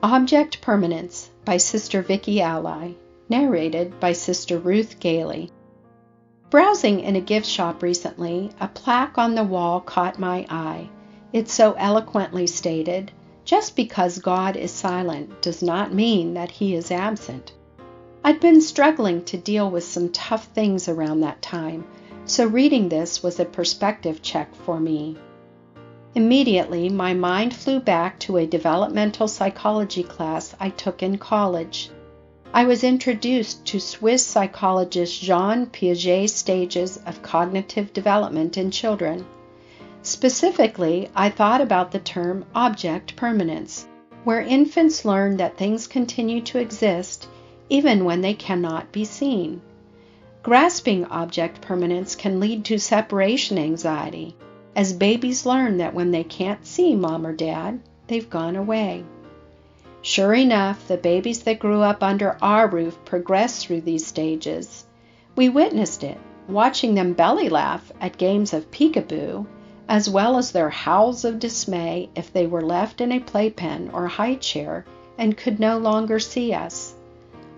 Object Permanence by Sister Vicky Ally, narrated by Sister Ruth Gailey. Browsing in a gift shop recently, a plaque on the wall caught my eye. It so eloquently stated, "Just because God is silent does not mean that He is absent." I'd been struggling to deal with some tough things around that time, so reading this was a perspective check for me. Immediately, my mind flew back to a developmental psychology class I took in college. I was introduced to Swiss psychologist Jean Piaget's stages of cognitive development in children. Specifically, I thought about the term object permanence, where infants learn that things continue to exist even when they cannot be seen. Grasping object permanence can lead to separation anxiety, as babies learn that when they can't see mom or dad, they've gone away. Sure enough, the babies that grew up under our roof progressed through these stages. We witnessed it, watching them belly laugh at games of peekaboo, as well as their howls of dismay if they were left in a playpen or high chair and could no longer see us.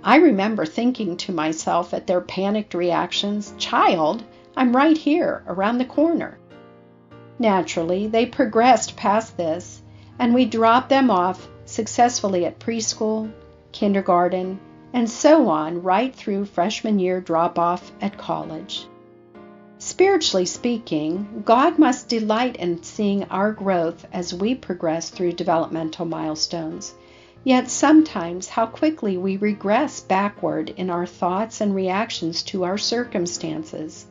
I remember thinking to myself at their panicked reactions, "Child, I'm right here, around the corner." Naturally, they progressed past this, and we dropped them off successfully at preschool, kindergarten, and so on right through freshman year drop-off at college. Spiritually speaking, God must delight in seeing our growth as we progress through developmental milestones. Yet sometimes how quickly we regress backward in our thoughts and reactions to our circumstances,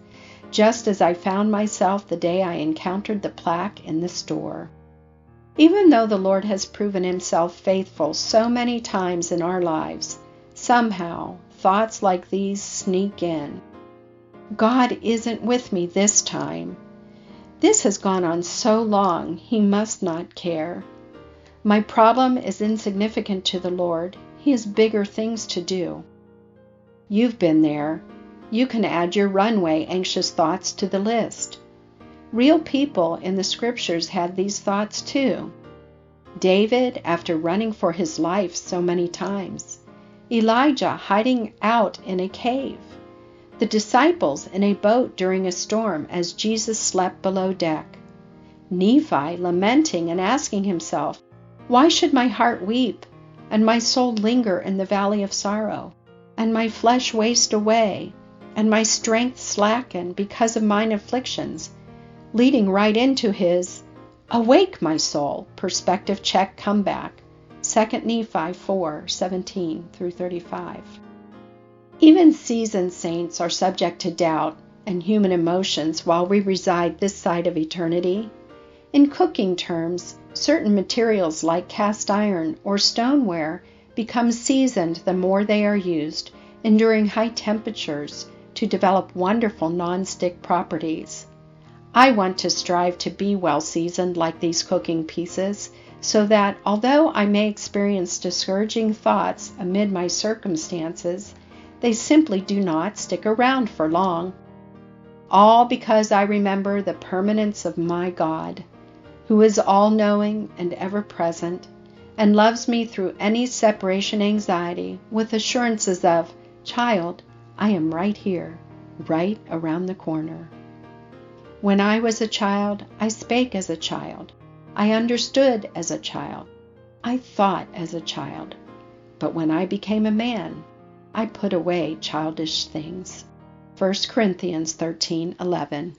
just as I found myself the day I encountered the plaque in the store. Even though the Lord has proven Himself faithful so many times in our lives, somehow thoughts like these sneak in. God isn't with me this time. This has gone on so long, He must not care. My problem is insignificant to the Lord. He has bigger things to do. You've been there. You can add your runaway anxious thoughts to the list. Real people in the scriptures had these thoughts too. David, after running for his life so many times. Elijah hiding out in a cave. The disciples in a boat during a storm as Jesus slept below deck. Nephi lamenting and asking himself, "Why should my heart weep, and my soul linger in the valley of sorrow, and my flesh waste away, and my strength slacken because of mine afflictions," leading right into his "Awake, my soul," perspective check comeback, 2 Nephi 4:17-35. Even seasoned saints are subject to doubt and human emotions while we reside this side of eternity. In cooking terms, certain materials like cast iron or stoneware become seasoned the more they are used, enduring high temperatures to develop wonderful non-stick properties. I want to strive to be well seasoned like these cooking pieces, so that although I may experience discouraging thoughts amid my circumstances, they simply do not stick around for long. All because I remember the permanence of my God, who is all-knowing and ever-present, and loves me through any separation anxiety with assurances of, "Child, I am right here, right around the corner." When I was a child, I spake as a child. I understood as a child. I thought as a child. But when I became a man, I put away childish things. 1 Corinthians 13:11.